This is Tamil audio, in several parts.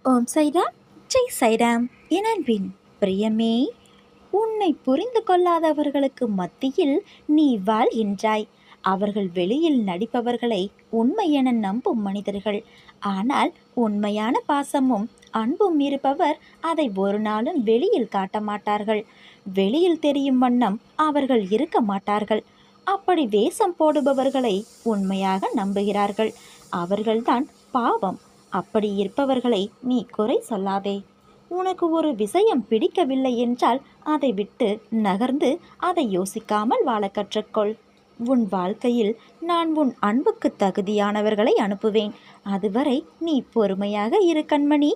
ஓம் சைராம், ஜெய் சைராம். என் அன்பின் பிரியமே, உன்னை புரிந்து கொள்ளாதவர்களுக்கு மத்தியில் நீ வாழ்கின்றாய். அவர்கள் வெளியில் நடிப்பவர்களை உண்மை என நம்பும் மனிதர்கள். ஆனால் உண்மையான பாசமும் அன்பும் இருப்பவர் அதை ஒரு நாளும் வெளியில் காட்ட மாட்டார்கள். வெளியில் தெரியும் வண்ணம் அவர்கள் இருக்க மாட்டார்கள். அப்படி வேஷம் போடுபவர்களை உண்மையாக நம்புகிறார்கள். அவர்கள்தான் பாவம். அப்படி இருப்பவர்களை நீ குறை சொல்லாதே. உனக்கு ஒரு விஷயம் பிடிக்கவில்லை என்றால் அதை விட்டு நகர்ந்து அதை யோசிக்காமல் வாழ கற்றுக்கொள். உன் வாழ்க்கையில் நான் உன் அன்புக்கு தகுதியானவர்களை அனுப்புவேன். அதுவரை நீ பொறுமையாக இரு கண்மணி.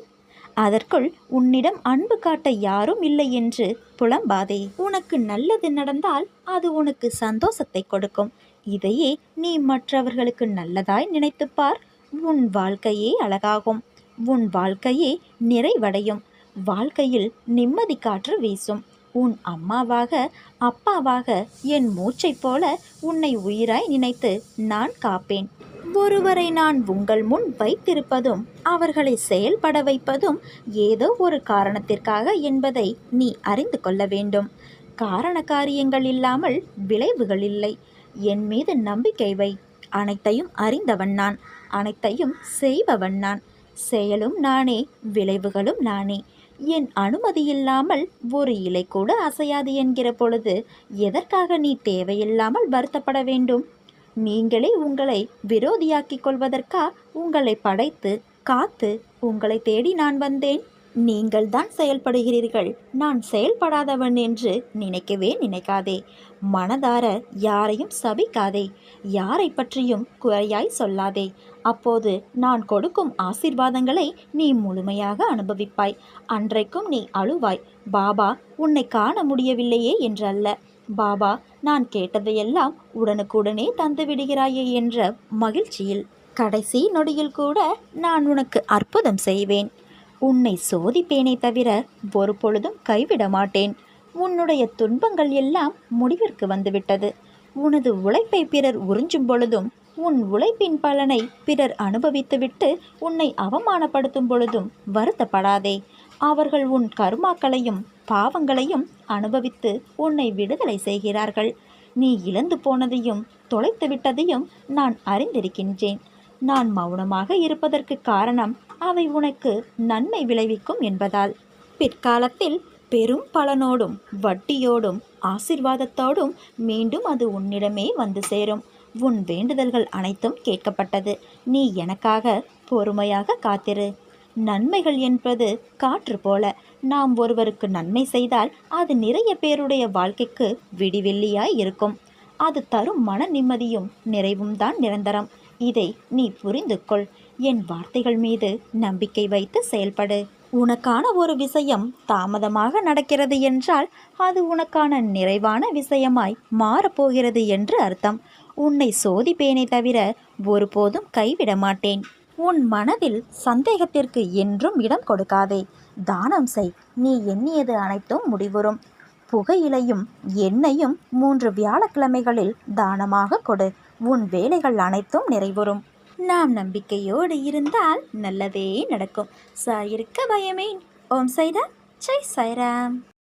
அதற்குள் உன்னிடம் அன்பு காட்ட யாரும் இல்லை என்று புலம்பாதே. உனக்கு நல்லது நடந்தால் அது உனக்கு சந்தோஷத்தை கொடுக்கும். இதையே நீ மற்றவர்களுக்கு நல்லதாய் நினைத்துப்பார். உன் வாழ்க்கையே அழகாகும். உன் வாழ்க்கையே நிறைவடையும். வாழ்க்கையில் நிம்மதி காற்று வீசும். உன் அம்மாவாக அப்பாவாக என் மூச்சைப் போல உன்னை உயிராய் நினைத்து நான் காப்பேன். ஒருவரை நான் உங்கள் முன் வைத்திருப்பதும் அவர்களை செயல்பட வைப்பதும் ஏதோ ஒரு காரணத்திற்காக என்பதை நீ அறிந்து கொள்ள வேண்டும். காரண காரியங்கள் இல்லாமல் விளைவுகள் இல்லை. என் மீது நம்பிக்கை வை. அனைத்தையும் அறிந்தவன் நான். அனைத்தையும் செய்பவன் நான். செயலும் நானே, விளைவுகளும் நானே. என் அனுமதி இல்லாமல் ஒரு இலை கூட அசையாது என்கிற பொழுது எதற்காக நீ தேவையில்லாமல் வருத்தப்பட வேண்டும்? நீங்களே உங்களை விரோதியாக்கிக் கொள்வதற்கா உங்களை படைத்து காத்து உங்களை தேடி நான் வந்தேன்? நீங்கள் தான் செயல்படுகிறீர்கள். நான் செயல்படாதவன் என்று நினைக்கவே நினைக்காதே. மனதார யாரையும் சபிக்காதே. யாரை பற்றியும் குறையாய் சொல்லாதே. அப்போது நான் கொடுக்கும் ஆசீர்வாதங்களை நீ முழுமையாக அனுபவிப்பாய். அன்றைக்கும் நீ அழுவாய், பாபா உன்னை காண முடியவில்லையே என்றல்ல, பாபா நான் கேட்டதையெல்லாம் உடனுக்குடனே தந்து விடுகிறாயே என்ற மகிழ்ச்சியில். கடைசி நொடியில் கூட நான் உனக்கு அற்புதம் செய்வேன். உன்னை சோதிப்பேனே தவிர ஒரு பொழுதும் கைவிட மாட்டேன். உன்னுடைய துன்பங்கள் எல்லாம் முடிவிற்கு வந்துவிட்டது. உனது உழைப்பை பிறர் உறிஞ்சும் பொழுதும் உன் உழைப்பின் பலனை பிறர் அனுபவித்துவிட்டு உன்னை அவமானப்படுத்தும் பொழுதும் வருத்தப்படாதே. அவர்கள் உன் கர்மாக்களையும் பாவங்களையும் அனுபவித்து உன்னை விடுதலை செய்கிறார்கள். நீ இழந்து போனதையும் தொலைத்து விட்டதையும் நான் அறிந்திருக்கின்றேன். நான் மௌனமாக இருப்பதற்கு காரணம் அவை உனக்கு நன்மை விளைவிக்கும் என்பதால். பிற்காலத்தில் பெரும் பலனோடும் வட்டியோடும் ஆசிர்வாதத்தோடும் மீண்டும் அது உன்னிடமே வந்து சேரும். உன் வேண்டுதல்கள் அனைத்தும் கேட்கப்பட்டது. நீ எனக்காக பொறுமையாக காத்திரு. நன்மைகள் என்பது காற்று போல. நாம் ஒருவருக்கு நன்மை செய்தால் அது நிறைய பேருடைய வாழ்க்கைக்கு விடிவெள்ளியாய் இருக்கும். அது தரும் மன நிம்மதியும் நிறைவும் தான் நிரந்தரம். இதை நீ புரிந்து கொள். என் வார்த்தைகள் மீது நம்பிக்கை வைத்து செயல்படு. உனக்கான ஒரு விஷயம் தாமதமாக நடக்கிறது என்றால் அது உனக்கான நிறைவான விஷயமாய் மாறப்போகிறது என்று அர்த்தம். உன்னை சோதிப்பேனே தவிர ஒருபோதும் கைவிட மாட்டேன். உன் மனதில் சந்தேகத்திற்கு என்றும் இடம் கொடுக்காதே. தானம் செய். நீ எண்ணியது அனைத்தும் முடிவுறும். புகையிலையும் எண்ணெயும் 3 வியாழக்கிழமைகளில் தானமாக கொடு. உன் வேலைகள் அனைத்தும் நிறைவுறும். நாம் நம்பிக்கையோடு இருந்தால் நல்லதே நடக்கும். சாயிருக்க பயமேன். ஓம் சைராம், ஜெய் சைராம்.